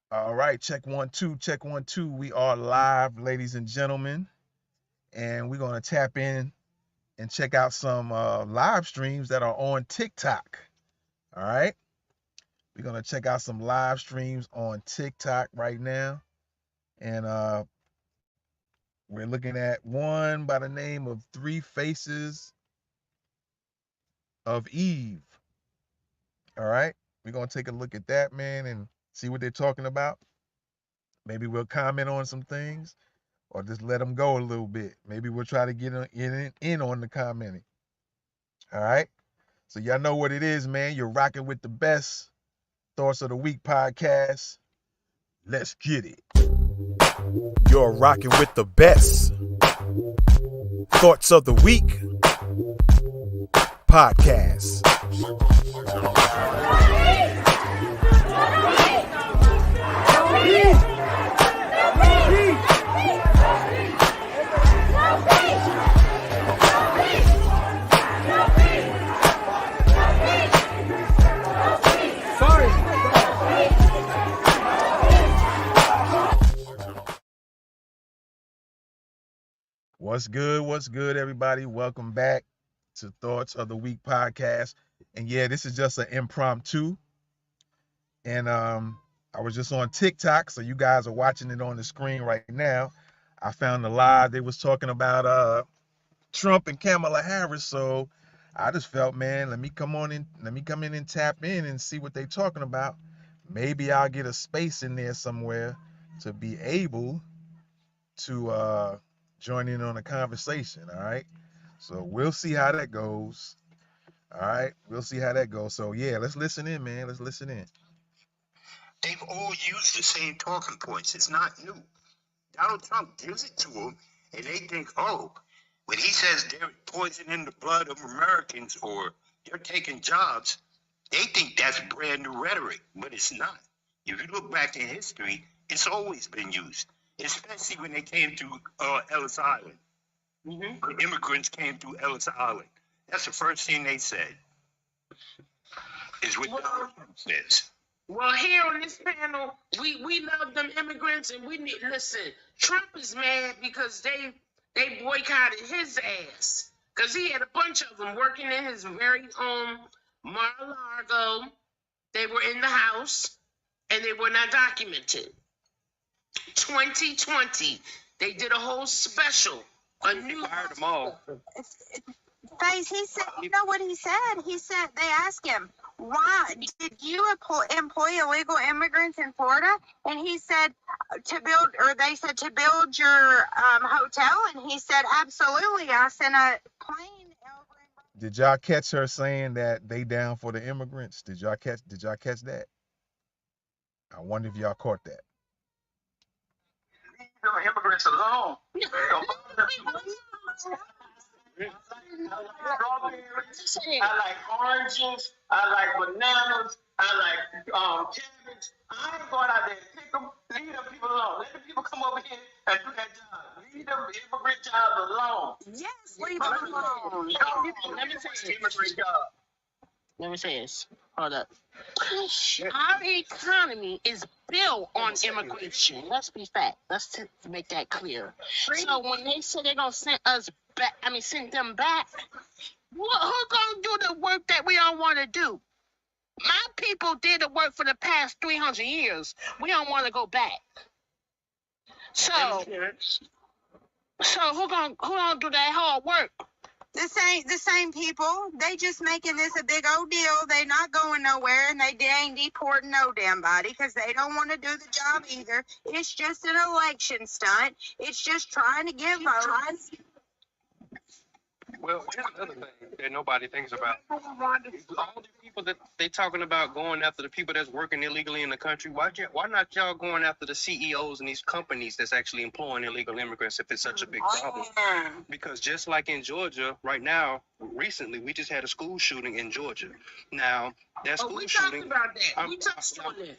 All right, check 1 2, check 1 2. We are live, ladies and gentlemen, and we're gonna tap in and check out some live streams that are on TikTok. All right, we're gonna check out some live streams on TikTok right now, and we're looking at one by the name of Three Faces of Eve. All right, we're gonna take a look at that, man, and see what they're talking about. Maybe we'll comment on some things, or just let them go a little bit. Maybe we'll try to get in on the commenting. All right. So y'all know what it is, man. You're rocking with the best Thoughts of the Week podcast. Let's get it. You're rocking with the best Thoughts of the Week podcast. What's good? What's good, everybody? Welcome back to Thoughts of the Week podcast. And yeah, this is just an impromptu. And I was just on TikTok, so you guys are watching it on the screen right now. I found the live. They was talking about Trump and Kamala Harris. So I just felt, man, let me come in and tap in and see what they're talking about. Maybe I'll get a space in there somewhere to be able to join in on a conversation. All right. So we'll see how that goes. All right. We'll see how that goes. So yeah, let's listen in, man. Let's listen in. They've all used the same talking points. It's not new. Donald Trump gives it to them, and they think, oh, when he says they're poisoning the blood of Americans or they're taking jobs, they think that's brand new rhetoric, but it's not. If you look back in history, it's always been used, especially when they came to Ellis Island. The immigrants came to Ellis Island. That's the first thing they said, is what Donald Trump says. Well, here on this panel, we love them immigrants, and we need listen. Trump is mad because they boycotted his ass because he had a bunch of them working in his very own Mar-a-Lago. They were in the house and they were not documented. 2020, they did a whole special. A new fired them all. Guys, he said, you know what he said? He said, they asked him, why did you employ illegal immigrants in Florida? And he said, they said to build your hotel. And he said, absolutely. I sent a plane over. Did y'all catch her saying that they down for the immigrants? Did y'all catch that? I wonder if y'all caught that. Leave the immigrants alone. I like oranges. I like bananas. I like cabbage. I ain't going out there to pick them. Leave them people alone. Let the people come over here and do that job. Leave them immigrant jobs alone. Yes, leave them alone. Let me say this. Let me say this. Hold up. Our economy is built on immigration. Let's be fact. Let's make that clear. So when they say they're gonna send us back, send them back. Who gonna do the work that we don't want to do? My people did the work for the past 300 years. We don't want to go back. So who gonna do that hard work? The same people. They just making this a big old deal. They not going nowhere, and they ain't deporting no damn body because they don't want to do the job either. It's just an election stunt. It's just trying to get votes. Well, here's another thing that nobody thinks about. All the people that they talking about going after the people that's working illegally in the country, why not y'all going after the CEOs and these companies that's actually employing illegal immigrants if it's such a big problem? Because just like in Georgia, right now, recently, we just had a school shooting in Georgia. Now, that school shooting... We talked about that. We touched on that.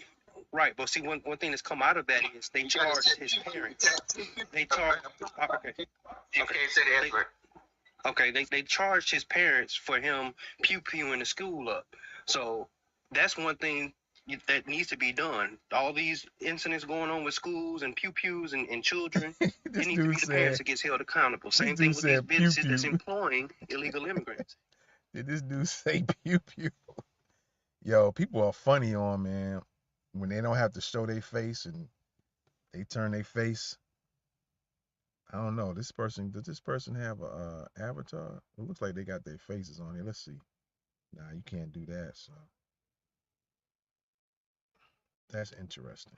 Right, but see, one thing that's come out of that is they charged his parents. They charged... Okay. You can't say the F-word. Okay, they charged his parents for him pew-pewing the school up. So that's one thing that needs to be done. All these incidents going on with schools and pew-pews and children, it This needs to be dude the parents said. that gets held accountable. This Same dude thing with these said pew businesses that's pew. employing illegal immigrants. Did this dude say pew pew? Yo, people are funny on, man, when they don't have to show their face and they turn their face. I don't know. Does this person have a avatar? It looks like they got their faces on here. Let's see. Nah, you can't do that. So that's interesting.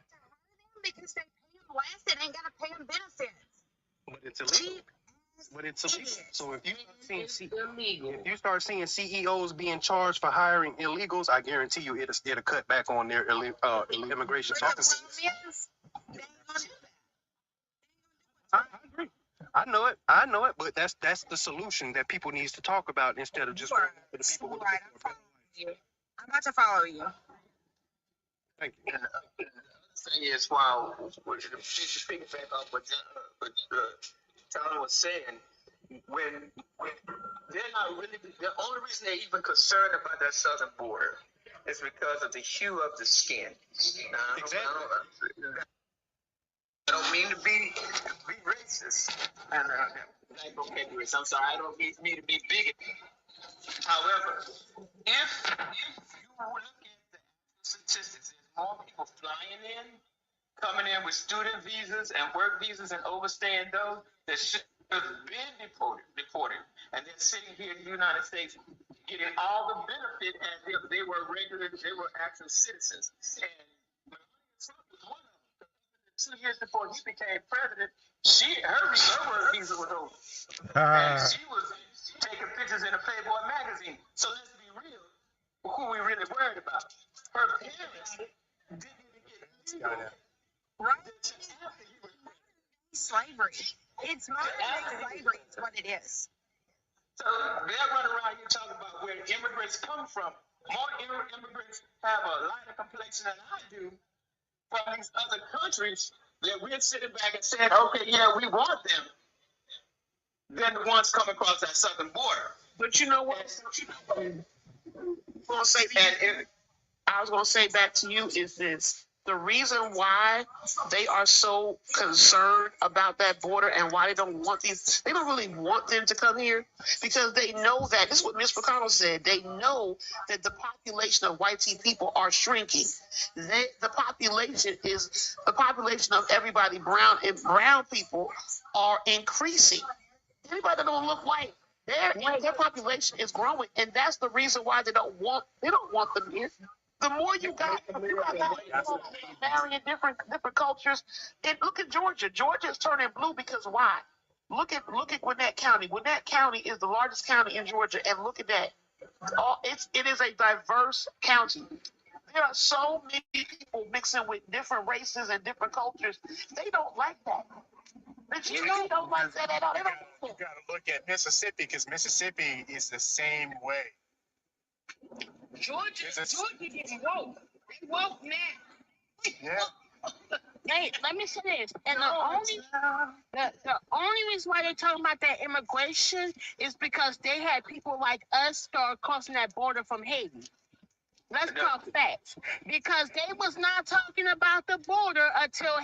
Because they pay them less, they ain't gotta pay them benefits. But it's illegal. But it's illegal. So if you start seeing CEOs being charged for hiring illegals, I guarantee you it'll cut back on their immigration officers. I agree. I know it, but that's the solution that people needs to talk about instead of just Right. the people with Right, I'm about to follow you. Thank you. Thing is, while to piggyback off what Tyler was saying, when they're not really, the only reason they're even concerned about that southern border is because of the hue of the skin. Exactly. I don't mean to be racist. And I'm sorry, I don't mean to be bigoted. However, if you look at the statistics, there's more people flying in, coming in with student visas and work visas and overstaying those that should have been deported, and they're sitting here in the United States getting all the benefit as if they were actual citizens. And Trump was one of them. 2 years before he became president, her work visa was over, and she was taking pictures in a Playboy magazine. So let's be real, who we really worried about? Her parents didn't even get legal. Right? Slavery. It's modern day slavery is what it is. So they're running around here talking about where immigrants come from. More immigrants have a lighter complexion than I do from these other countries that we're sitting back and saying, okay, yeah, we want them, than the ones coming across that southern border. But you know what? I was gonna say back to you is this. The reason why they are so concerned about that border and why they don't really want them to come here, because they know that, this is what Ms. McConnell said, they know that the population of white people are shrinking. The population of everybody, brown people are increasing. Anybody that don't look white, their population is growing, and that's the reason why they don't want them here. The more you got marrying different cultures, and look at Georgia. Georgia is turning blue because why? Look at Gwinnett County. Gwinnett County is the largest county in Georgia, and look at that. It is a diverse county. There are so many people mixing with different races and different cultures. They don't like that. But you don't like that at all. You got to look at Mississippi, because Mississippi is the same way. Georgia getting woke. They woke now. Yeah. Hey, let me say this. And the only reason why they're talking about that immigration is because they had people like us start crossing that border from Haiti. Let's talk facts. Because they was not talking about the border until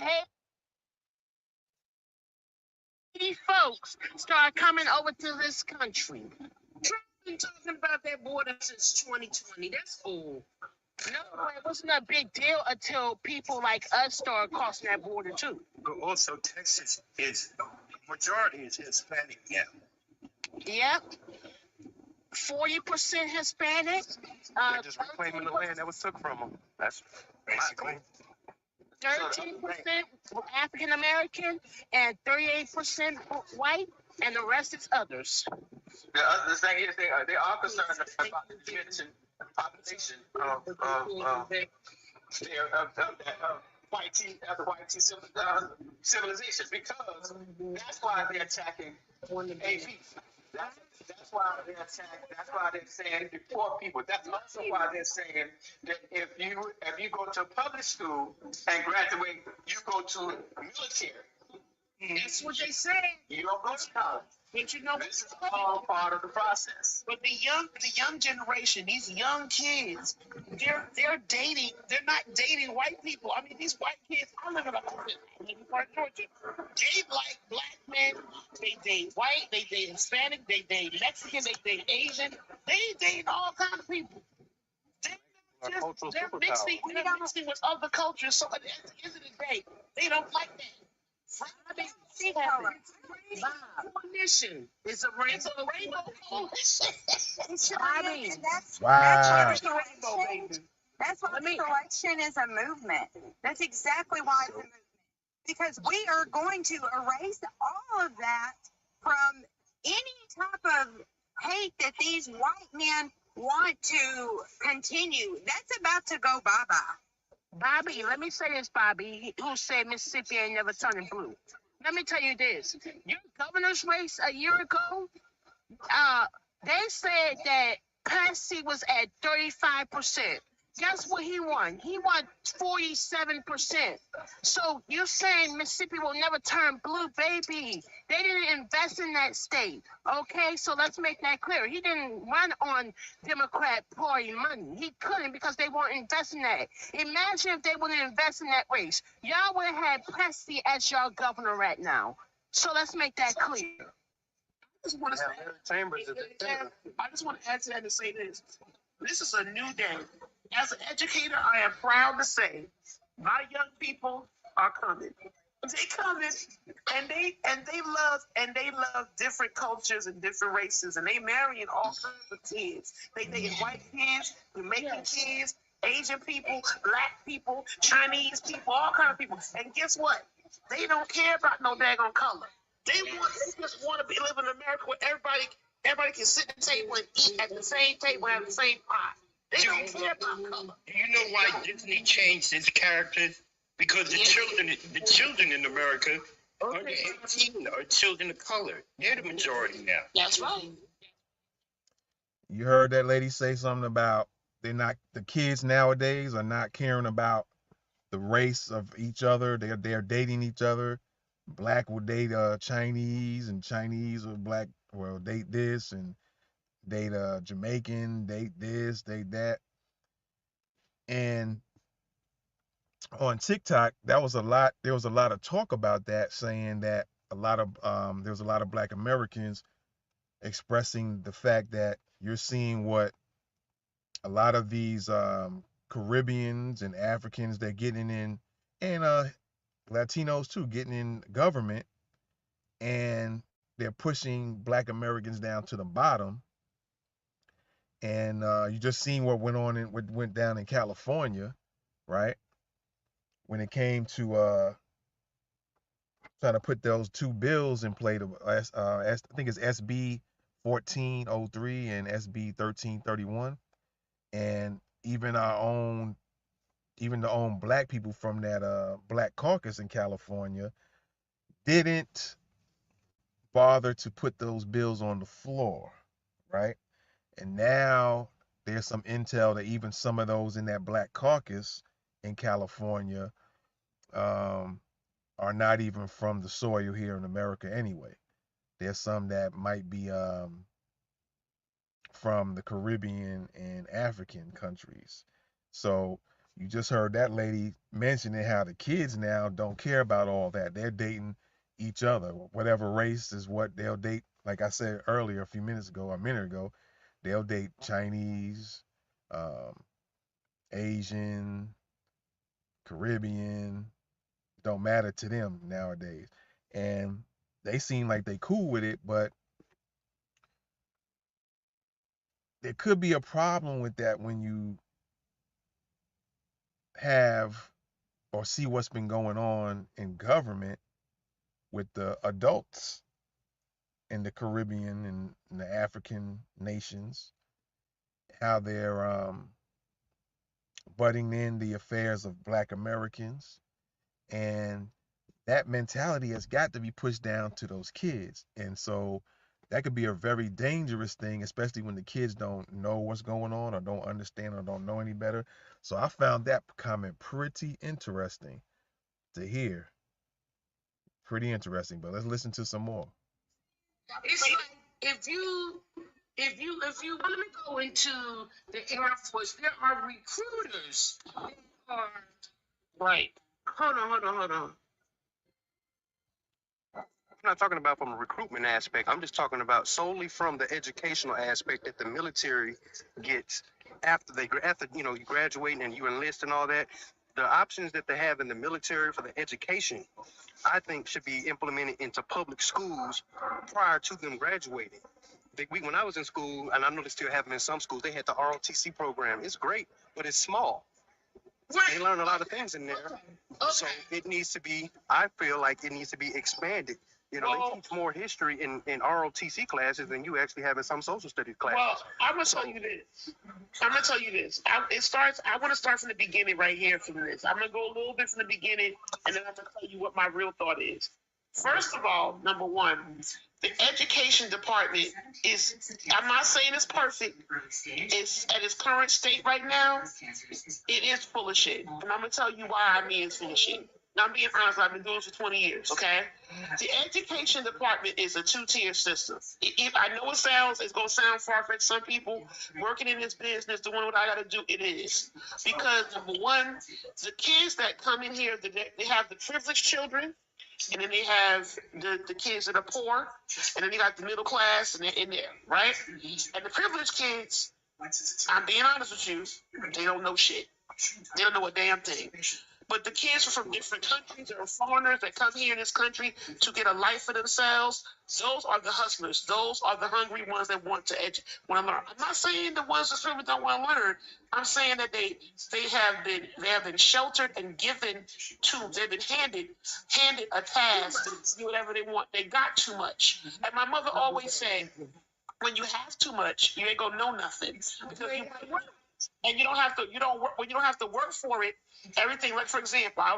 Haiti folks start coming over to this country. Trump been talking about that border since 2020. That's old. No, it wasn't a big deal until people like us started crossing that border too. But also, Texas majority is Hispanic now. Yep. 40% Hispanic. They're just reclaiming the land that was took from them. That's basically. 13% African American and 38% white, and the rest is others. The other thing is they are concerned about the dimension population of white tea civilization, because that's why they're attacking AP. That's why they attack. That's why they're saying the poor people. That's also why they're saying that if you go to public school and graduate, you go to military. That's what they say. You don't go to college. But you know, this is all part of the process. But the young generation, these young kids, they're dating. They're not dating white people. I mean, these white kids. I live in a part of Georgia. They like black men. They date white. They date Hispanic. They date Mexican. They date Asian. They date all kinds of people. They're mixing with other cultures. So at the end of the day, they don't like that. I mean, see color. Coalition. It's a rainbow coalition. I mean, Wow. That's why this election is a movement. That's exactly why it's a movement. Because we are going to erase all of that from any type of hate that these white men want to continue. That's about to go bye-bye. Bobby, let me say this, Bobby, who said Mississippi ain't never turning blue. Let me tell you this. Your governor's race a year ago, they said that Plessy was at 35%. Guess what he won? He won 47%. So you're saying Mississippi will never turn blue, baby. They didn't invest in that state. Okay, so let's make that clear. He didn't run on Democrat Party money. He couldn't because they weren't investing that. Imagine if they wouldn't invest in that race. Y'all would have had Plessy as your governor right now. So let's make that clear. I just want to add to that and say this. This is a new day. As an educator, I am proud to say my young people are coming. They coming and they love different cultures and different races, and they marrying all kinds of kids. They dating white kids, Jamaican kids, Asian people, black people, Chinese people, all kinds of people. And guess what? They don't care about no daggone color. They just want to live in America where everybody can sit at the table and eat at the same table and have the same pot. They don't care about color. Do you know why Disney changed its characters? Because the children in America are the 18 are children of color. They're the majority now. That's right. You heard that lady say something about the kids nowadays are not caring about the race of each other. They're dating each other. Black will date Chinese, and Chinese or black will date this, and date Jamaican, date this, date that. And on TikTok, there was a lot of talk about that, saying that there was a lot of black Americans expressing the fact that you're seeing what a lot of these Caribbeans and Africans, they're getting in, and Latinos too, getting in government, and they're pushing black Americans down to the bottom. And you just seen what went down in California, right? When it came to trying to put those two bills in play, I think it's SB 1403 and SB 1331, and even the own black people from that black caucus in California didn't bother to put those bills on the floor, right? And now there's some intel that even some of those in that black caucus in California are not even from the soil here in America anyway. There's some that might be from the Caribbean and African countries. So you just heard that lady mentioning how the kids now don't care about all that. They're dating each other. Whatever race is what they'll date. Like I said earlier, a minute ago, they'll date Chinese, Asian, Caribbean. Don't matter to them nowadays. And they seem like they cool with it, but there could be a problem with that when you have or see what's been going on in government with the adults in the Caribbean and in the African nations, how they're butting in the affairs of black Americans. And that mentality has got to be pushed down to those kids. And so that could be a very dangerous thing, especially when the kids don't know what's going on or don't understand or don't know any better. So I found that comment pretty interesting to hear. Pretty interesting, but let's listen to some more. It's like if you want to go into the Air Force, there are recruiters. There are right. Hold on. I'm not talking about from a recruitment aspect. I'm just talking about solely from the educational aspect that the military gets after you graduate and you enlist and all that. The options that they have in the military for the education, I think, should be implemented into public schools prior to them graduating. When I was in school, and I know they still have them in some schools, they had the ROTC program. It's great, but it's small. They learn a lot of things in there. So it needs to be, I feel like it needs to be expanded. They teach more history in ROTC classes than you actually have in some social studies classes. Well, I'm gonna tell you this. I want to start from the beginning right here from this. I'm gonna go a little bit from the beginning, and then I'm gonna tell you what my real thought is. First of all, number one, the education department is, I'm not saying it's perfect. It's at its current state right now. It is full of shit. And I'm going to tell you why I mean it's full of shit. Now, I'm being honest, I've been doing this for 20 years, okay? The education department is a two-tier system. I know it's going to sound far-fetched. Some people working in this business, doing what I got to do, it is. Because, number one, the kids that come in here, they have the privileged children, and then they have the kids that are poor, and then they got the middle class, and they're in there, right? And the privileged kids, I'm being honest with you, they don't know shit. They don't know a damn thing. But the kids are from different countries, there are foreigners that come here in this country to get a life for themselves. Those are the hustlers. Those are the hungry ones that want to learn. I'm not saying the ones that really don't want to learn. I'm saying that they have been sheltered and given they've been handed a task to do whatever they want. They got too much. And my mother always said, when you have too much, you ain't gonna know nothing. Because and you don't have to work for it. Everything, like for example, I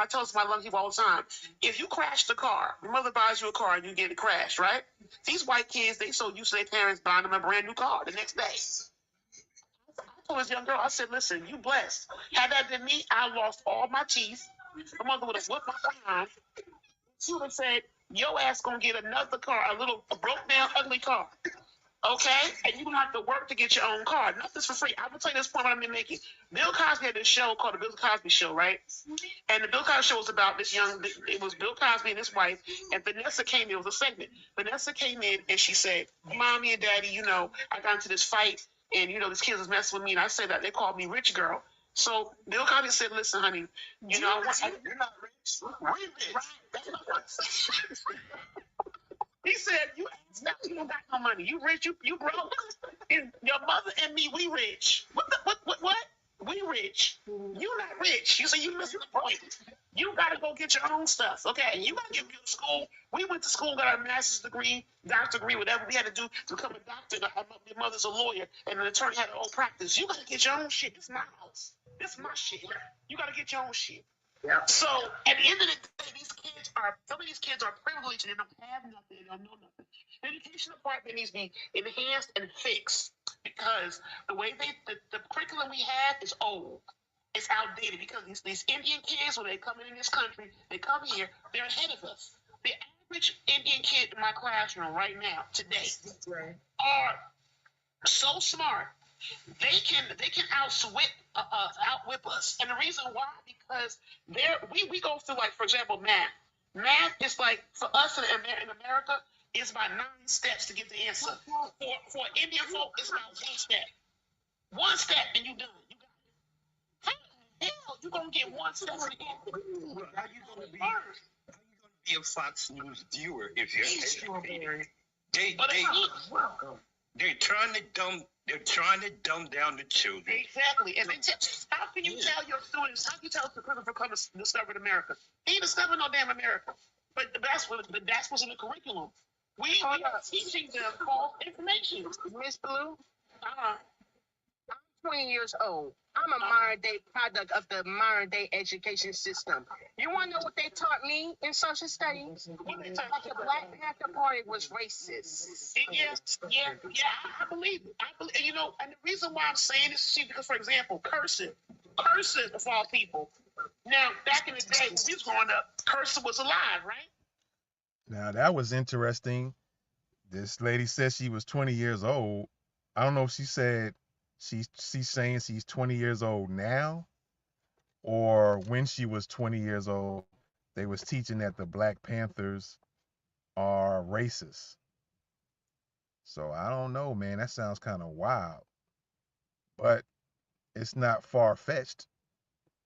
tell my young people all the time, if you crash the car, your mother buys you a car and you get it crashed, right? These white kids, they so used to their parents buying them a brand new car the next day. I told this young girl, I said, listen, you blessed. Had that been me, I lost all my teeth. My mother would have whipped my behind. She would have said, your ass gonna get another car, a broke down, ugly car. Okay? And you don't have to work to get your own car. Nothing's for free. I will tell you this point I've been making. Bill Cosby had this show called The Bill Cosby Show, right? And the Bill Cosby Show was about it was Bill Cosby and his wife, and Vanessa came in. It was a segment. Vanessa came in and she said, Mommy and Daddy, I got into this fight, and, this kid was messing with me, and I said that they called me rich girl. So Bill Cosby said, listen, honey, you're not rich. We're rich. That's not what I'm saying. He said, you don't got no money. You rich, you broke. And your mother and me, we rich. What? We rich. You not rich. You say you missing the point. You gotta go get your own stuff, okay? You gotta get to school. We went to school, got our master's degree, doctor's degree, whatever we had to do to become a doctor. Your mother's a lawyer, and an attorney had her own practice. You gotta get your own shit. It's my house. It's my shit. You gotta get your own shit. Yeah. So at the end of the day, some of these kids are privileged and they don't have nothing, they don't know nothing. The education department needs to be enhanced and fixed because the way the curriculum we have is old. It's outdated because these Indian kids, when they come in this country, they come here, they're ahead of us. The average Indian kid in my classroom right now, today, are so smart. They can outwit us, and the reason why, because we go through, like, for example, math. Math is like, for us in America, it's about 9 steps to get the answer. For Indian folk, it's about 1 step. 1 step and you done. You got it. How the hell you gonna get 1 step to the answer? How you gonna be a Fox News viewer if you're educated? They're trying to dumb down the children. Exactly. And how can you tell your students, how can you tell Christopher Columbus discovered America? He ain't discovered no damn America. But that's what's in the curriculum. We are teaching them false information. Miss Blue, I'm 20 years old. I'm a modern day product of the modern day education system. You want to know what they taught me in social studies? What they taught The Black Panther Party was racist. Yeah, I believe it. And the reason why I'm saying this is because, for example, cursive of all people. Now, back in the day when we was growing up, cursive was alive, right? Now that was interesting This lady said she was 20 years old. I don't know if she said she's saying she's 20 years old now, or when she was 20 years old, they was teaching that the Black Panthers are racist. So I don't know, man. That sounds kind of wild, but it's not far fetched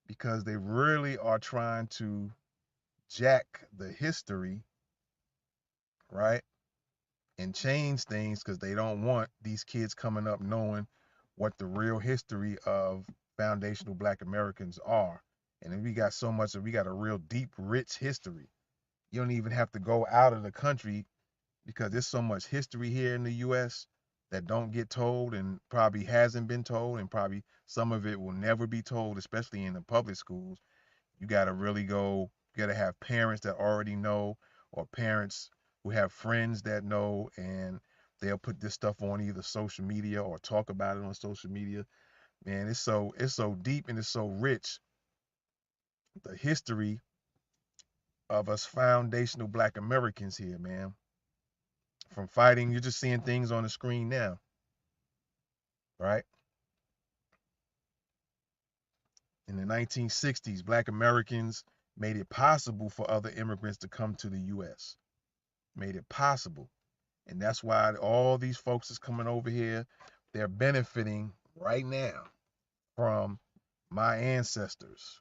because they really are trying to jack the history, right? And change things because they don't want these kids coming up knowing what the real history of foundational Black Americans are. And then we got so much, we got a real deep, rich history. You don't even have to go out of the country because there's so much history here in the US that don't get told and probably hasn't been told, and probably some of it will never be told, especially in the public schools. You got to really go, you got to have parents that already know, or parents who have friends that know, and they'll put this stuff on either social media or talk about it on social media. Man, it's so deep and it's so rich, the history of us foundational Black Americans here, man. From fighting, you're just seeing things on the screen now, right? In the 1960s, Black Americans made it possible for other immigrants to come to the US. Made it possible. And that's why all these folks is coming over here. They're benefiting right now from my ancestors,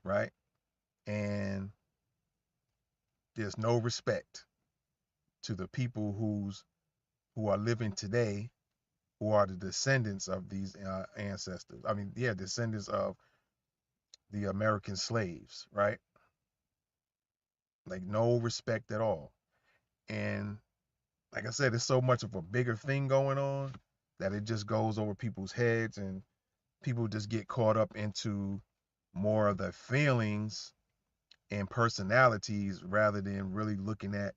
right? And there's no respect to the people who are living today, who are the descendants of these ancestors. I mean, yeah, descendants of the American slaves, right? Like no respect at all. And like I said, it's so much of a bigger thing going on that it just goes over people's heads, and people just get caught up into more of the feelings and personalities rather than really looking at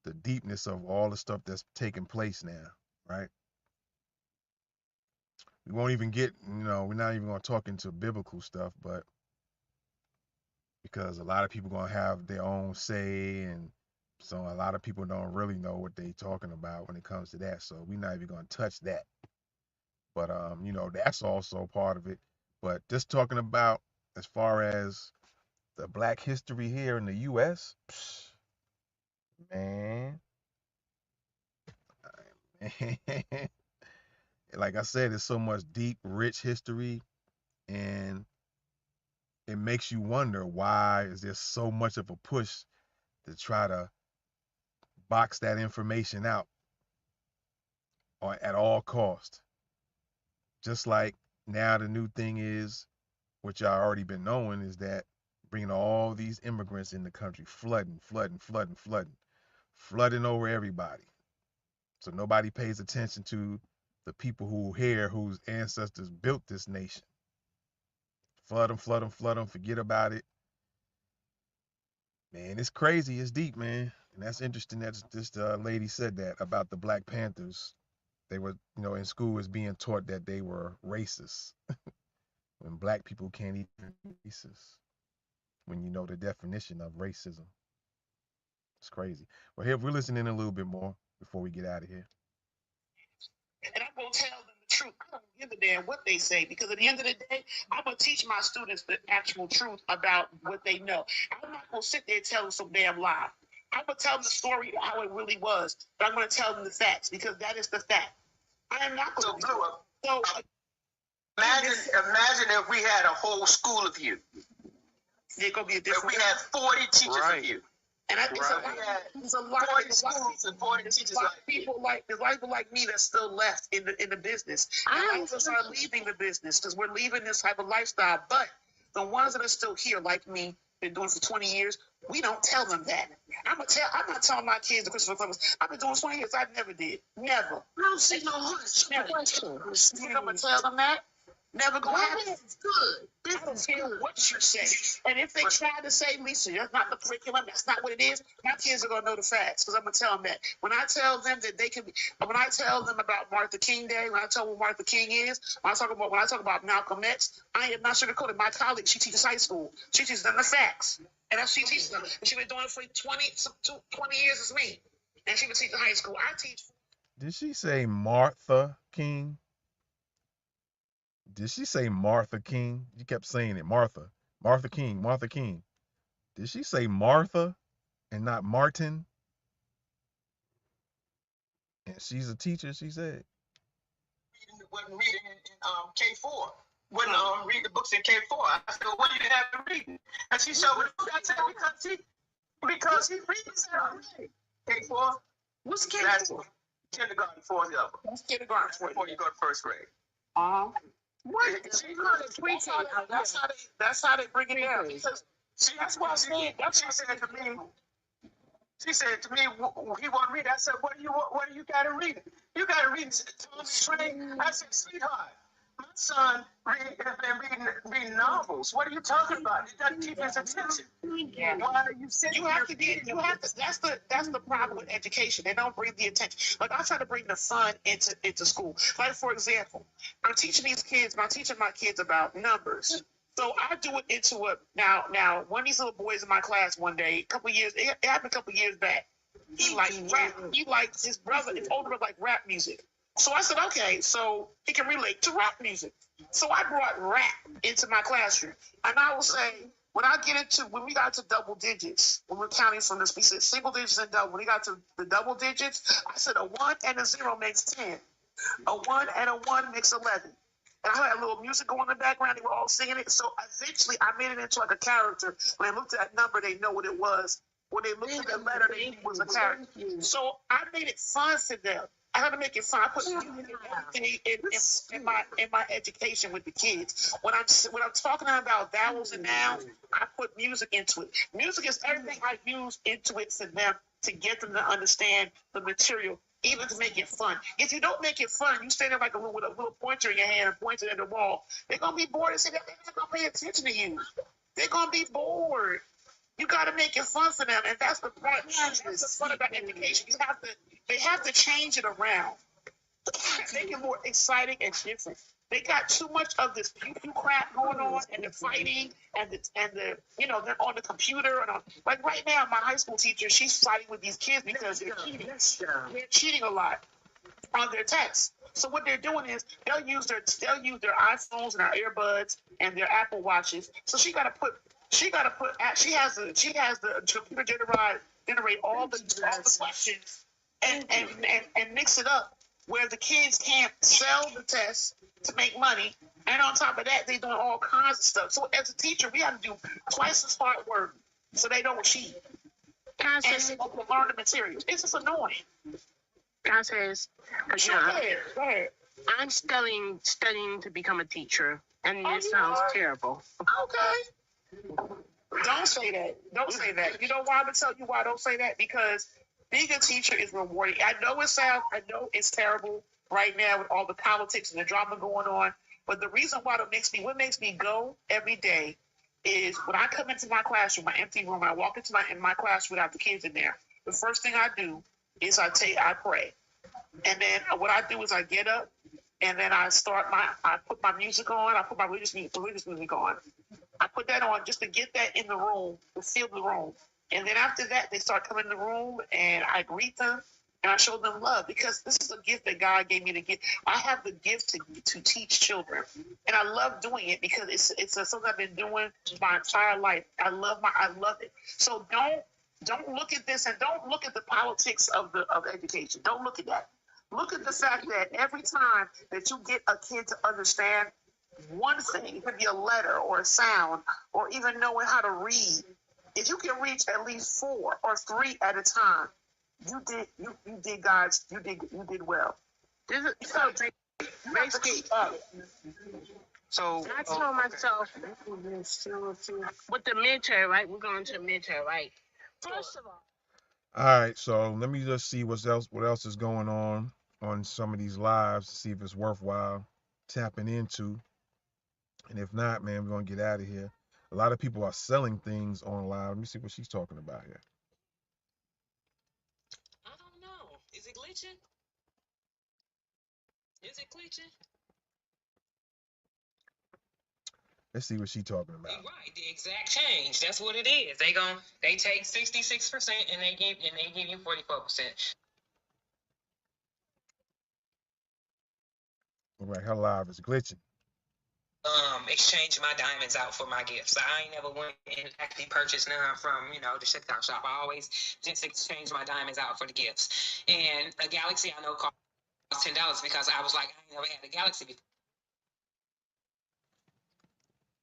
the deepness of all the stuff that's taking place now, right? We won't even get, we're not even going to talk into biblical stuff, but because a lot of people going to have their own say, and so a lot of people don't really know what they talking about when it comes to that. So we're not even going to touch that. But that's also part of it. But just talking about as far as the Black history here in the U.S., man, like I said, it's so much deep, rich history, and it makes you wonder, why is there so much of a push to try to box that information out or at all cost? Just like now the new thing is, which y'all already been knowing, is that bringing all these immigrants in the country, flooding over everybody. So nobody pays attention to the people who here, whose ancestors built this nation. Flood them, forget about it. Man, it's crazy, it's deep, man. And that's interesting that this lady said that about the Black Panthers. They were, in school was being taught that they were racist. When Black people can't even be racist, when you know the definition of racism. It's crazy. Well, here, we're listening a little bit more before we get out of here. And I'm going to tell them the truth. I don't give a damn what they say, because at the end of the day, I'm going to teach my students the actual truth about what they know. I'm not going to sit there and tell them some damn lie. I'm going to tell them the story how it really was, but I'm going to tell them the facts, because that is the fact. I am not going to do it. So imagine if we had a whole school of you. There's going to be a different. If we had 40 teachers of you. And I think there's a lot of people like me that's still left in the business. And a lot of us are leaving the business because we're leaving this type of lifestyle. But the ones that are still here, like me, been doing it for 20 years, we don't tell them that. I'm not telling my kids the Christopher Columbus. I've been doing 20 years. I never did. Never. I don't see no hush. Never. I'm gonna tell them that. Never gonna happen. This is good. I don't care what you say. And if they try to say, Lisa, that's not the curriculum, that's not what it is, my kids are gonna know the facts, because I'm gonna tell them that. When I tell them that they can be, when I tell them about Martin King Day, when I tell them what Martin King is, when I talk about Malcolm X, I am not sugarcoating. My colleague, she teaches high school. She teaches them the facts. And that's she teaches them. And she's been doing it for 20 years as me. and she was teaching high school. I teach. Did she say Martha King? Did she say Martha King? You kept saying it, Martha. Martha King, Martha King. Did she say Martha and not Martin? And she's a teacher, she said. Wasn't reading in K4. Wouldn't read the books in K4. I said, well, what do you have to read? And she showed me the book. I said, because he reads it. K4. What's K4? Kindergarten, fourth level. That's kindergarten before you go to first grade. What? That's how they bring it down. Because, see, that's why I said, that's what she said to me. She said to me, he won't read. I said, what do you got to read? You got to read Thomas Train. I said, sweetheart, my son has been reading novels. What are you talking about? It doesn't keep his attention. Yeah. Why are you saying that's the problem with education. They don't bring the attention. Like I try to bring the fun into school. Like for example, I'm teaching my kids about numbers. So I do it into a now one of these little boys in my class one day, it happened a couple years back. He liked rap. He liked his older brother liked rap music. So I said, okay, so he can relate to rap music. So I brought rap into my classroom. And I will say, when we got to double digits, when we're counting from this, we said single digits and double. When we got to the double digits, I said a 1 and a 0 makes 10. A 1 and a 1 makes 11. And I had a little music going in the background. They were all singing it. So eventually I made it into like a character. When they looked at that number, they know what it was. When they looked at that letter, they knew it was a character. So I made it fun for them. I had to make it fun. I put everything in my education with the kids. When I'm talking about vowels and nouns, I put music into it. Music is everything I use into it for them to get them to understand the material, even to make it fun. If you don't make it fun, you stand there like with a little pointer in your hand and pointing at the wall. They're gonna be bored and say they're not gonna pay attention to you. They're gonna be bored. You got to make it fun for them, and that's the part. That's the fun about education. They have to change it around, make it more exciting and different. They got too much of this pew crap going on, and the fighting, and the they're on the computer and on. Like right now, my high school teacher, she's fighting with these kids because they're cheating. They're cheating a lot on their tests. So what they're doing is they'll use their iPhones and their earbuds and their Apple Watches. So she has the computer generate all the questions and mix it up where the kids can't sell the test to make money. And on top of that, they're doing all kinds of stuff. So as a teacher, we have to do twice as hard work so they don't cheat. And learn the materials. It's just annoying. Says, Go ahead. I'm studying to become a teacher, and it sounds terrible. Okay. Don't say that. Don't say that. You know why I'm gonna tell you why I don't say that? Because being a teacher is rewarding. I know it's terrible right now with all the politics and the drama going on. But the reason why what makes me go every day is when I come into my classroom, my empty room, I walk into my classroom without the kids in there. The first thing I do is I pray. And then what I do is I get up and then I put my music on. I put my religious music on. I put that on just to get that in the room, to feel the room. And then after that, they start coming in the room and I greet them and I show them love because this is a gift that God gave me to give. I have the gift to teach children. And I love doing it because it's something I've been doing my entire life. I love it. So don't look at this and don't look at the politics of education. Don't look at that. Look at the fact that every time that you get a kid to understand one thing, it could be a letter or a sound, or even knowing how to read. If you can reach at least 4 or 3 at a time, you did well. So I told myself with the midterm, right? We're going to the midterm, right? First of all right, so let me just see what else is going on some of these lives to see if it's worthwhile tapping into. And if not, man, we're gonna get out of here. A lot of people are selling things online. Let me see what she's talking about here. I don't know. Is it glitching? Let's see what she's talking about. Right, the exact change. That's what it is. They take 66% and they give you 44%. All right, her live is glitching. Exchange my diamonds out for my gifts. I ain't never went and actually purchased none from, the TikTok shop. I always just exchange my diamonds out for the gifts. And a Galaxy I know cost $10 because I was like, I ain't never had a Galaxy before.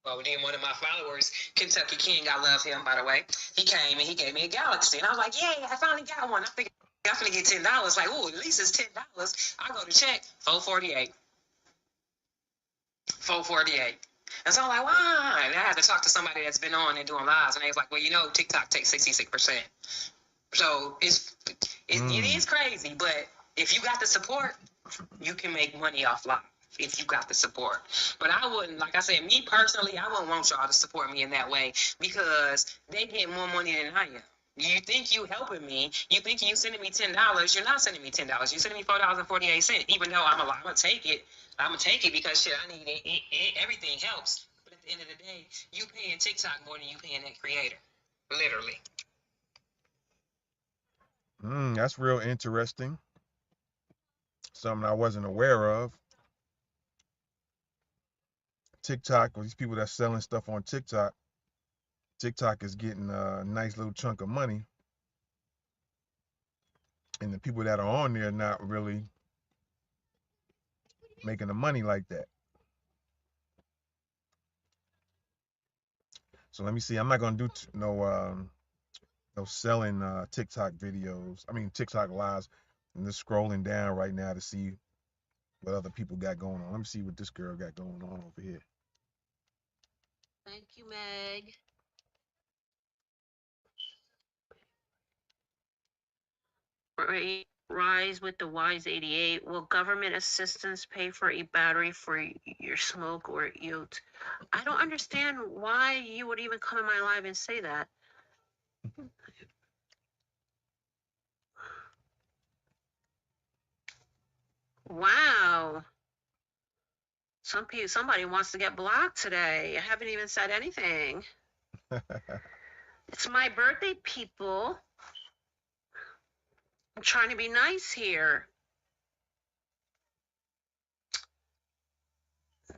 Well, then one of my followers, Kentucky King, I love him, by the way, he came and he gave me a Galaxy. And I was like, yay, I finally got one. I think I'm going to get $10. Like, oh, at least it's $10. I go to check, $448. $448. And so I'm like, why? And I had to talk to somebody that's been on and doing lives, and they was like, well, TikTok takes 66%. So it is crazy, but if you got the support, you can make money off live if you got the support. But I wouldn't, like I said, me personally, I wouldn't want y'all to support me in that way because they get more money than I am. You think you helping me? You think you sending me $10? You're not sending me $10. You're sending me $4.48. Even though I'm gonna take it. I'm gonna take it because shit, I need it. Everything helps. But at the end of the day, you paying TikTok more than you paying that creator, literally. That's real interesting. Something I wasn't aware of. TikTok, or these people that's selling stuff on TikTok, TikTok is getting a nice little chunk of money. And the people that are on there are not really making the money like that. So let me see. I'm not gonna do no selling TikTok videos. I mean TikTok lives. I'm just scrolling down right now to see what other people got going on. Let me see what this girl got going on over here. Thank you, Meg. Rise with the Wise 88. Will government assistance pay for a battery for your smoke or yacht? I don't understand why you would even come in my live and say that. Wow. Somebody wants to get blocked today. I haven't even said anything. It's my birthday, people. I'm trying to be nice here.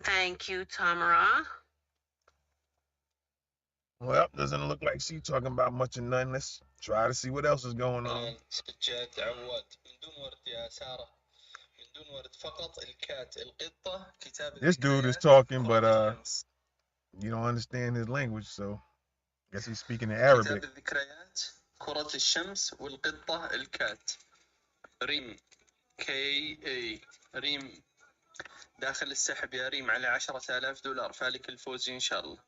Thank you, Tamara. Well, doesn't look like she's talking about much of none. Let's try to see what else is going on. This dude is talking, but you don't understand his language, so I guess he's speaking in Arabic. كرة الشمس والقطة الكات ريم KA ريم داخل السحب يا ريم على $10,000 فالك الفوز إن شاء الله.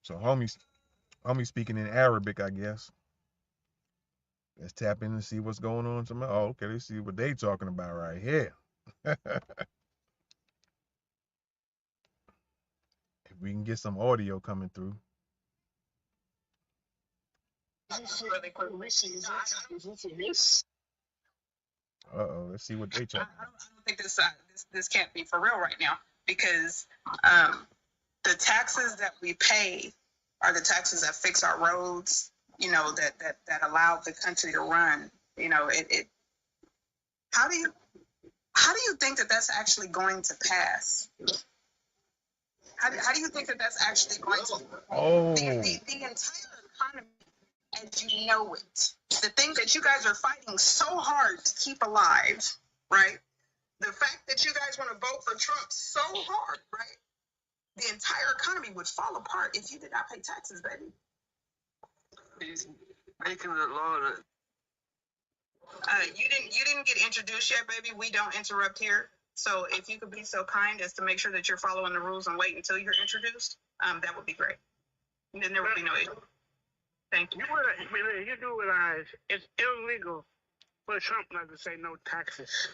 So homie speaking in Arabic, I guess. Let's tap in and see what's going on. Oh, okay, let's see what they talking about right here. If we can get some audio coming through. Uh-oh, let's see what they talking about. I don't think this can't be for real right now because the taxes that we pay are the taxes that fix our roads, that allow the country to run. How do you think that that's actually going to pass? How do you think that that's actually going to? Oh. The entire economy, as you know it, the thing that you guys are fighting so hard to keep alive, right? The fact that you guys want to vote for Trump so hard, right? The entire economy would fall apart if you did not pay taxes, baby. He's making it law. You didn't get introduced yet, baby. We don't interrupt here. So if you could be so kind as to make sure that you're following the rules and wait until you're introduced, that would be great. And then there would be no issue. Thank you. You do realize it's illegal for Trump not to say no taxes.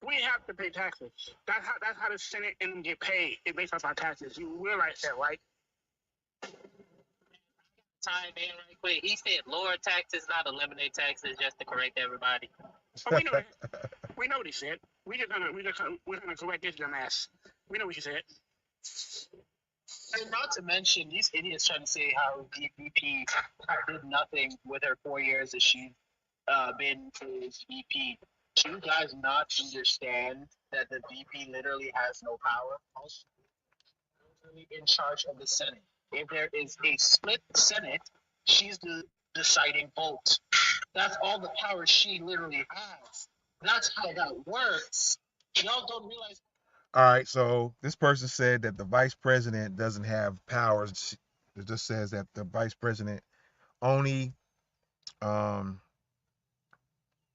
We have to pay taxes. That's how the Senate and them get paid. It's based off our taxes. You realize that, right? Time in right quick. He said lower taxes, not eliminate taxes, just to correct everybody. Oh, we know that. We know what he said. We're gonna correct this dumbass. We know what you said. And not to mention, these idiots trying to say how the VP did nothing with her 4 years that she's been his VP. Do you guys not understand that the VP literally has no power? Also, literally in charge of the Senate. If there is a split Senate, she's the deciding vote. That's all the power she literally has. That's how that works. Y'all don't realize. All right, so this person said that the vice president doesn't have powers. It just says that the vice president only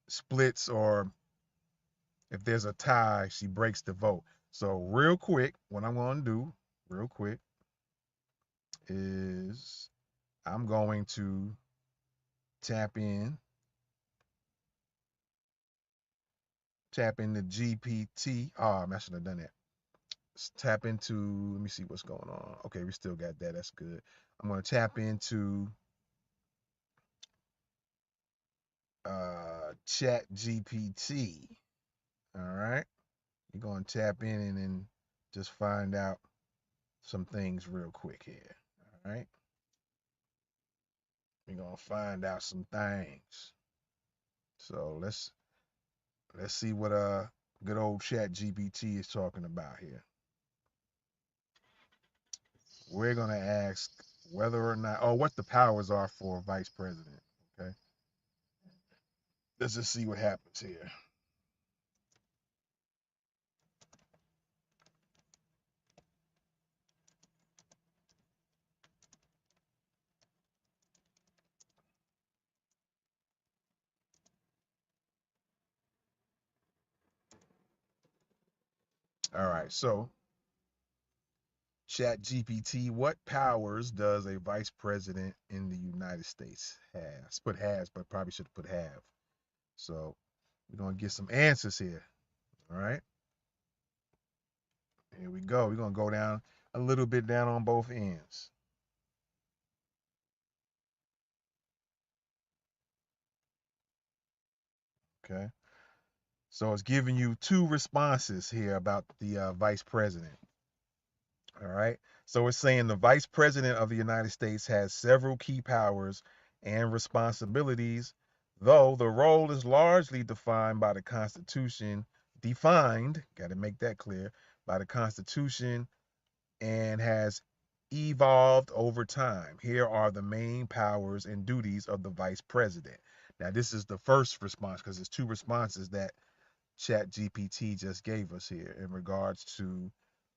splits, or if there's a tie, she breaks the vote. So real quick, what I'm going to do, real quick, is I'm going to tap in the GPT. Oh, I should have done that. Tap into, let me see what's going on. Okay, we still got that. That's good. I'm going to tap into Chat GPT. All right. You're going to tap in and then just find out some things real quick here. All right. We're going to find out some things. So let's see what good old Chat GPT is talking about here. We're going to ask whether or not, what the powers are for a vice president. Okay. Let's just see what happens here. All right. So Chat GPT, what powers does a vice president in the United States have? Put has, but probably should have put have. So we're going to get some answers here. All right. Here we go. We're going to go down a little bit down on both ends. Okay. So it's giving you two responses here about the vice president. All right. So it's saying the vice president of the United States has several key powers and responsibilities, though the role is largely defined by the Constitution, got to make that clear, by the Constitution, and has evolved over time. Here are the main powers and duties of the vice president. Now, this is the first response because there's two responses that Chat GPT just gave us here in regards to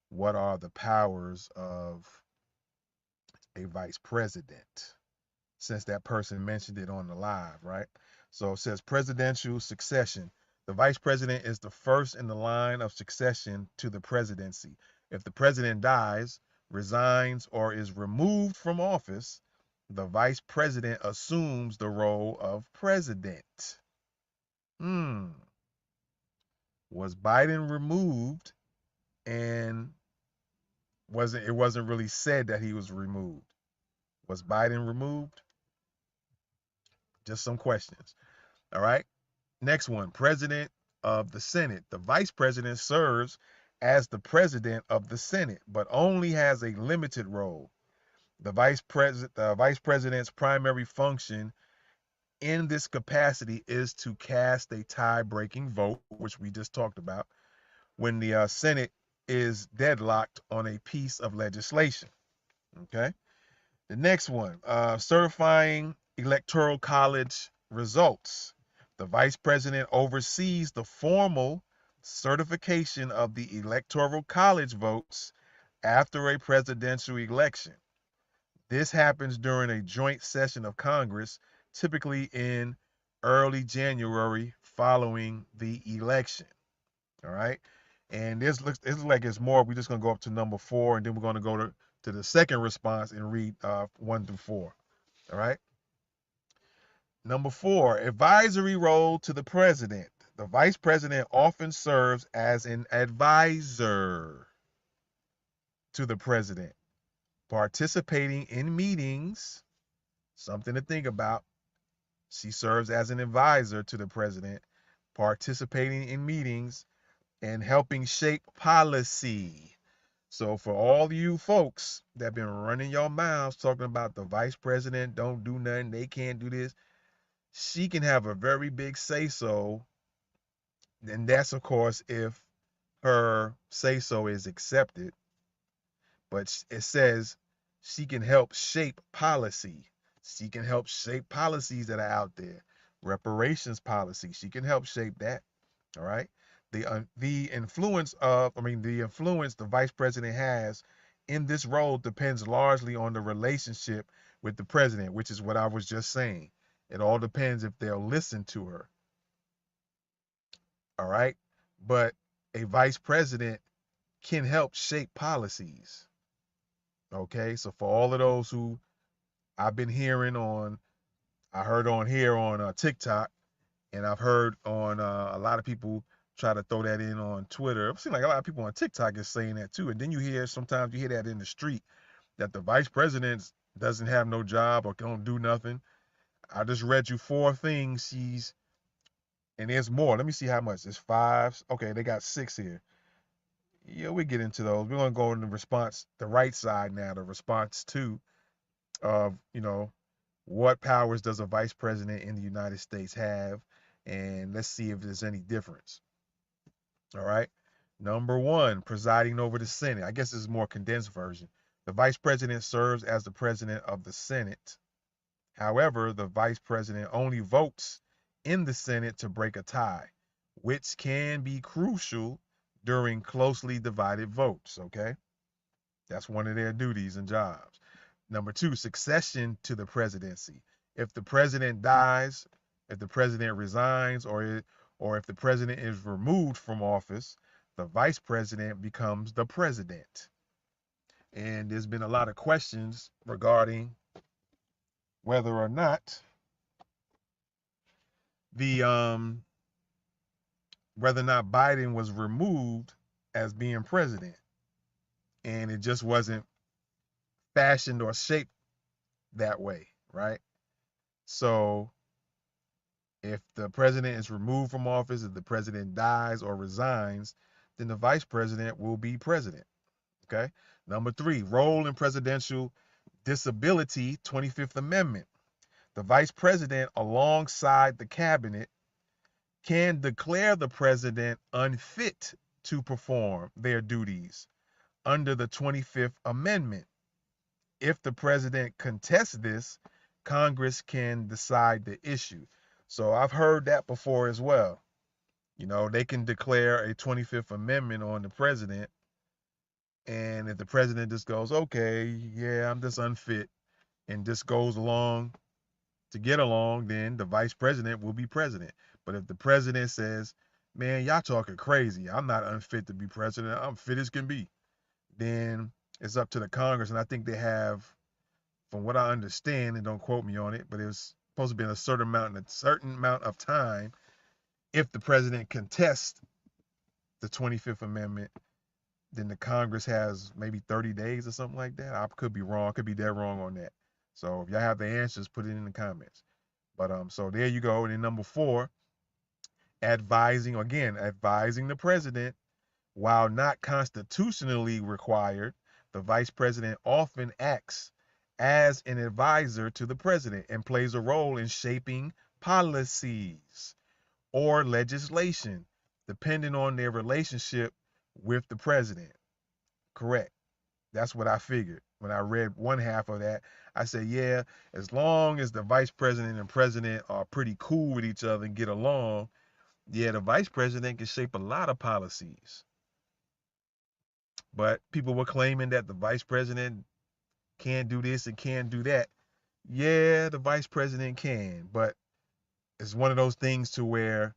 what are the powers of a vice president, since that person mentioned it on the live, right? So it says presidential succession. The vice president is the first in the line of succession to the presidency. If the president dies, resigns, or is removed from office, the vice president assumes the role of president. Was Biden removed, and it wasn't really said that he was removed? Was Biden removed? Just some questions. All right. Next one, president of the Senate. The vice president serves as the president of the Senate, but only has a limited role. The vice president's primary function in this capacity is to cast a tie-breaking vote, which we just talked about, when the Senate is deadlocked on a piece of legislation. Okay. The next one, certifying electoral college results. The vice president oversees the formal certification of the electoral college votes after a presidential election. This happens during a joint session of Congress, typically in early January following the election. All right. And this looks like it's more. We're just going to go up to number 4, and then we're going to go to the second response and read 1 through 4. All right. Number 4, advisory role to the president. The vice president often serves as an advisor to the president, participating in meetings. Something to think about. She serves as an advisor to the president, participating in meetings and helping shape policy. So for all you folks that been running your mouths talking about the vice president don't do nothing, they can't do this, she can have a very big say so, and that's of course if her say so is accepted. But it says she can help shape policy. She can help shape policies that are out there. Reparations policy, she can help shape that. All right. The influence of, the influence the vice president has in this role depends largely on the relationship with the president, which is what I was just saying. It all depends if they'll listen to her. All right. But a vice president can help shape policies. Okay. So for all of those who I've been hearing on, I heard on here on TikTok, and I've heard on a lot of people try to throw that in on Twitter. It seems like a lot of people on TikTok is saying that too. And then sometimes you hear that in the street, that the vice president doesn't have no job or don't do nothing. I just read you 4 things and there's more. Let me see how much. There's 5. Okay, they got 6 here. Yeah, we get into those. We're gonna go in the right side now, the response to of, what powers does a vice president in the United States have? And let's see if there's any difference. All right. Number 1, presiding over the Senate. I guess this is a more condensed version. The vice president serves as the president of the Senate. However, the vice president only votes in the Senate to break a tie, which can be crucial during closely divided votes. Okay. That's one of their duties and jobs. Number 2, succession to the presidency. If the president dies, if the president resigns, or if the president is removed from office, the vice president becomes the president. And there's been a lot of questions regarding whether or not Biden was removed as being president, and it just wasn't fashioned or shaped that way, right? So if the president is removed from office, if the president dies or resigns, then the vice president will be president. Okay. Number 3, role in presidential disability, 25th Amendment. The vice president, alongside the cabinet, can declare the president unfit to perform their duties under the 25th Amendment. If the president contests this, Congress can decide the issue. So I've heard that before as well. They can declare a 25th Amendment on the president, and if the president just goes, okay, yeah, I'm just unfit, and just goes along to get along, then the vice president will be president. But if the president says, man, y'all talking crazy, I'm not unfit to be president, I'm fit as can be, then it's up to the Congress. And I think they have, from what I understand, and don't quote me on it, but it was supposed to be in a certain amount of time. If the president contests the 25th Amendment, then the Congress has maybe 30 days or something like that. I could be wrong. I could be dead wrong on that. So if y'all have the answers, put it in the comments. But so there you go. And then number 4, advising the president. While not constitutionally required, the vice president often acts as an advisor to the president and plays a role in shaping policies or legislation, depending on their relationship with the president. Correct. That's what I figured. When I read one half of that, I said, yeah, as long as the vice president and president are pretty cool with each other and get along, yeah, the vice president can shape a lot of policies. But people were claiming that the vice president can't do this and can't do that. Yeah, the vice president can, but it's one of those things to where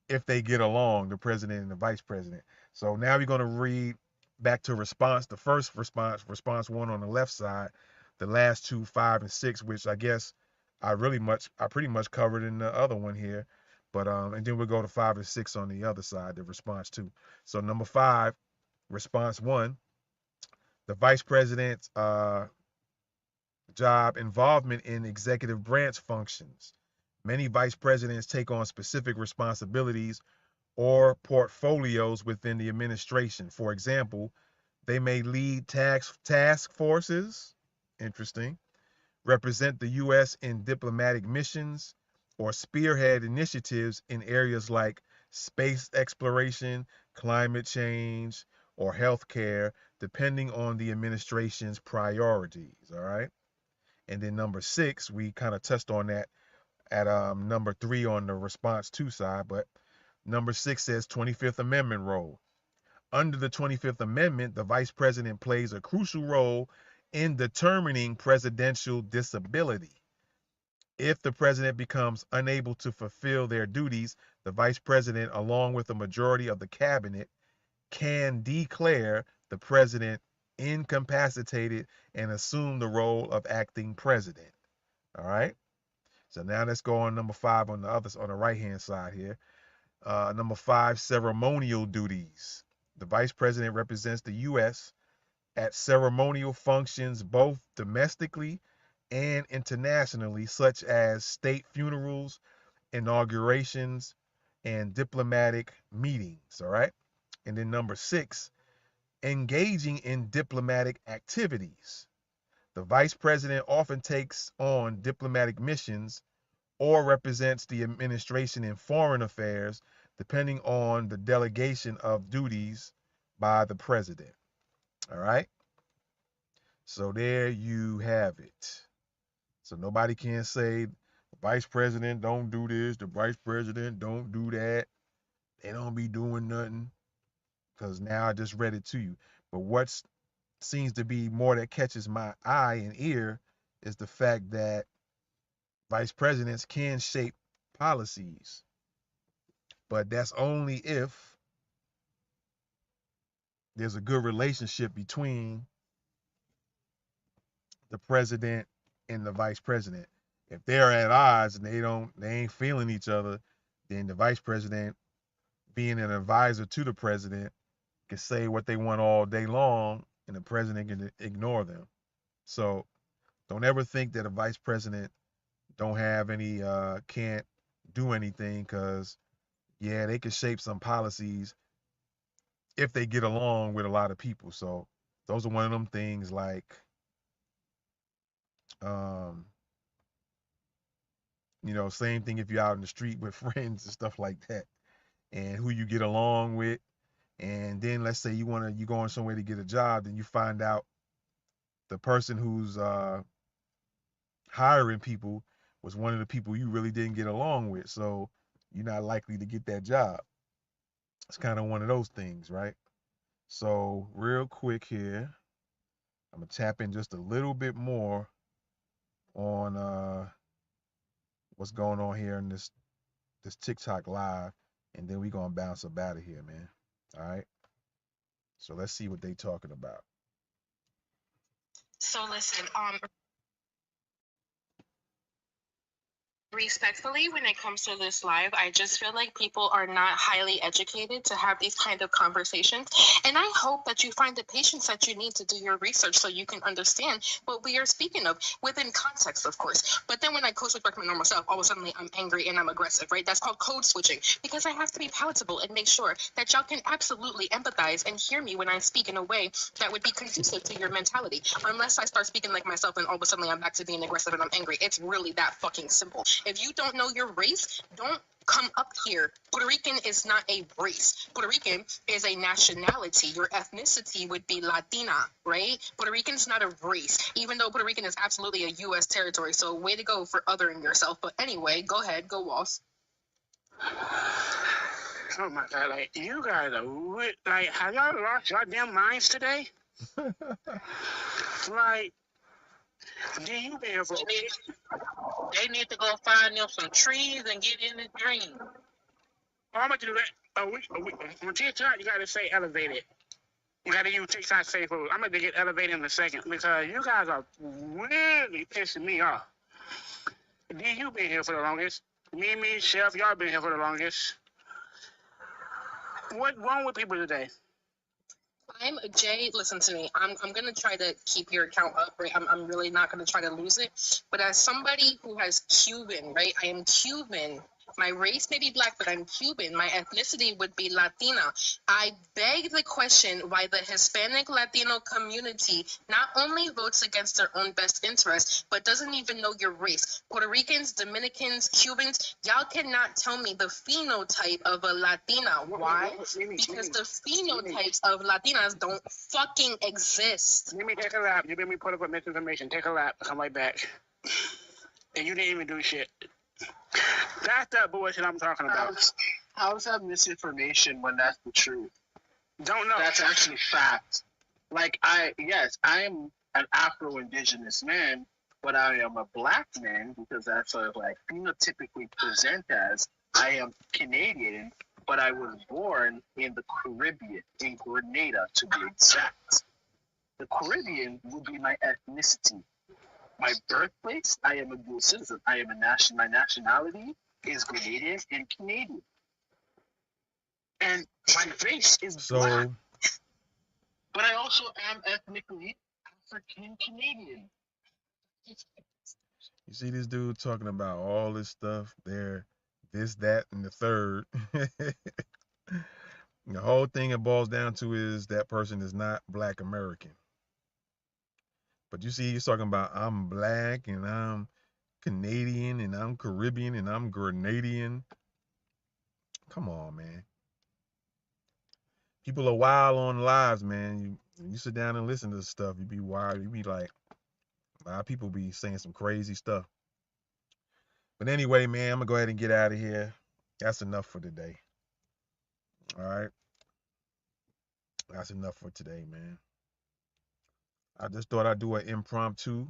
if they get along, the president and the vice president. So now we're going to read back to response. The first response 1 on the left side, the last 2, 5 and 6, which I guess I pretty much covered in the other one here. But and then we'll go to 5 and 6 on the other side, the response 2. So number 5, response 1, the vice president's job involvement in executive branch functions. Many vice presidents take on specific responsibilities or portfolios within the administration. For example, They may lead task forces, interesting, represent the U.S. in diplomatic missions, or spearhead initiatives in areas like space exploration, climate change, or healthcare, depending on the administration's priorities. All right. And then number 6, we kind of touched on that at number 3 on the response to side, but number 6 says 25th Amendment role. Under the 25th Amendment, the vice president plays a crucial role in determining presidential disability. If the president becomes unable to fulfill their duties, the vice president, along with a majority of the cabinet, can declare the president incapacitated and assume the role of acting president. All right. So now let's go on number 5 on the right hand side here. Number 5, ceremonial duties. The vice president represents the U.S. at ceremonial functions both domestically and internationally, such as state funerals, inaugurations, and diplomatic meetings. All right. And then number 6, engaging in diplomatic activities. The vice president often takes on diplomatic missions or represents the administration in foreign affairs, depending on the delegation of duties by the president. All right. So there you have it. So nobody can say the vice president don't do this, the vice president don't do that. They don't be doing nothing, because now I just read it to you. But what seems to be more that catches my eye and ear is the fact that vice presidents can shape policies, but that's only if there's a good relationship between the president and the vice president. If they're at odds and they ain't feeling each other, then the vice president, being an advisor to the president, can say what they want all day long and the president can ignore them. So don't ever think that a vice president don't have any can't do anything, because yeah, they can shape some policies if they get along with a lot of people. So those are one of them things, like um same thing if you're out in the street with friends and stuff like that, and who you get along with. And then let's say you going somewhere to get a job, then you find out the person who's hiring people was one of the people you really didn't get along with, so you're not likely to get that job. It's kind of one of those things, right? So real quick here, I'm gonna tap in just a little bit more on what's going on here in this TikTok live, and then we gonna bounce up out of here, man. All right. So let's see what they talking about. So listen, respectfully, when it comes to this live, I just feel like people are not highly educated to have these kind of conversations. And I hope that you find the patience that you need to do your research so you can understand what we are speaking of within context, of course. But then when I code switch back to my normal self, all of a sudden I'm angry and I'm aggressive, right? That's called code switching, because I have to be palatable and make sure that y'all can absolutely empathize and hear me when I speak in a way that would be conducive to your mentality. Unless I start speaking like myself and all of a sudden I'm back to being aggressive and I'm angry. It's really that fucking simple. If you don't know your race, don't come up here. Puerto Rican is not a race. Puerto Rican is a nationality. Your ethnicity would be Latina, right? Puerto Rican is not a race, even though Puerto Rican is absolutely a U.S. territory. So way to go for othering yourself. But anyway, go ahead. Go, Walls. Oh my God, like, you guys are, like, have y'all lost your damn minds today? Like, do you been here for They need to go find them some trees and get in the dream. Oh, I'm gonna do that. On TikTok, you gotta say elevated. You gotta use TikTok say food. I'm gonna get elevated in a second, because you guys are really pissing me off. D, you been here for the longest. Me, Chef, y'all been here for the longest. What's wrong with people today? I'm Jay. Listen to me. I'm gonna try to keep your account up, right? I'm really not gonna try to lose it. But as somebody who has Cuban, right? I am Cuban My race may be black, but I'm Cuban. My ethnicity would be Latina. I beg the question why the Hispanic Latino community not only votes against their own best interest, but doesn't even know your race. Puerto Ricans, Dominicans, Cubans, y'all cannot tell me the phenotype of a Latina. Why? Because the phenotypes of Latinas don't fucking exist. Let me take a lap. You made me put up misinformation. Take a lap. Come right back. And you didn't even do shit. That's that bullshit I'm talking about. How's that misinformation when that's the truth? Don't know. That's actually fact. Like, I am an Afro-Indigenous man, but I am a black man because that's sort of like phenotypically present as. I am Canadian, but I was born in the Caribbean, in Grenada to be exact. The Caribbean would be my ethnicity. My birthplace, I am a dual citizen. I am my nationality is Grenadian and Canadian. And my race is black. But I also am ethnically African Canadian. You see this dude talking about all this stuff there, this, that, and the third. The whole thing it boils down to is that person is not Black American. But you see, he's talking about I'm black and I'm Canadian and I'm Caribbean and I'm Grenadian. Come on, man. People are wild on lives, man. You sit down and listen to this stuff, you be wild. You be like, a lot of people be saying some crazy stuff. But anyway, man, I'm going to go ahead and get out of here. That's enough for today. All right. That's enough for today, man. I just thought I'd do an impromptu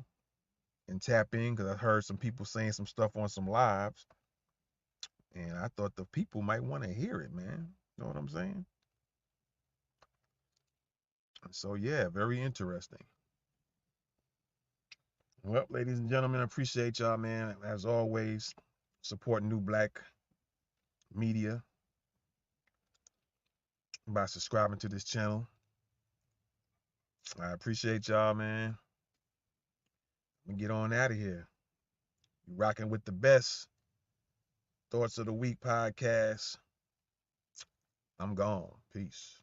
and tap in because I heard some people saying some stuff on some lives. And I thought the people might want to hear it, man. You know what I'm saying? So, yeah, very interesting. Well, ladies and gentlemen, I appreciate y'all, man. As always, supporting new black media by subscribing to this channel. I appreciate y'all, man. I'm going to get on out of here. You rocking with the best Thoughts of the Week podcast. I'm gone. Peace.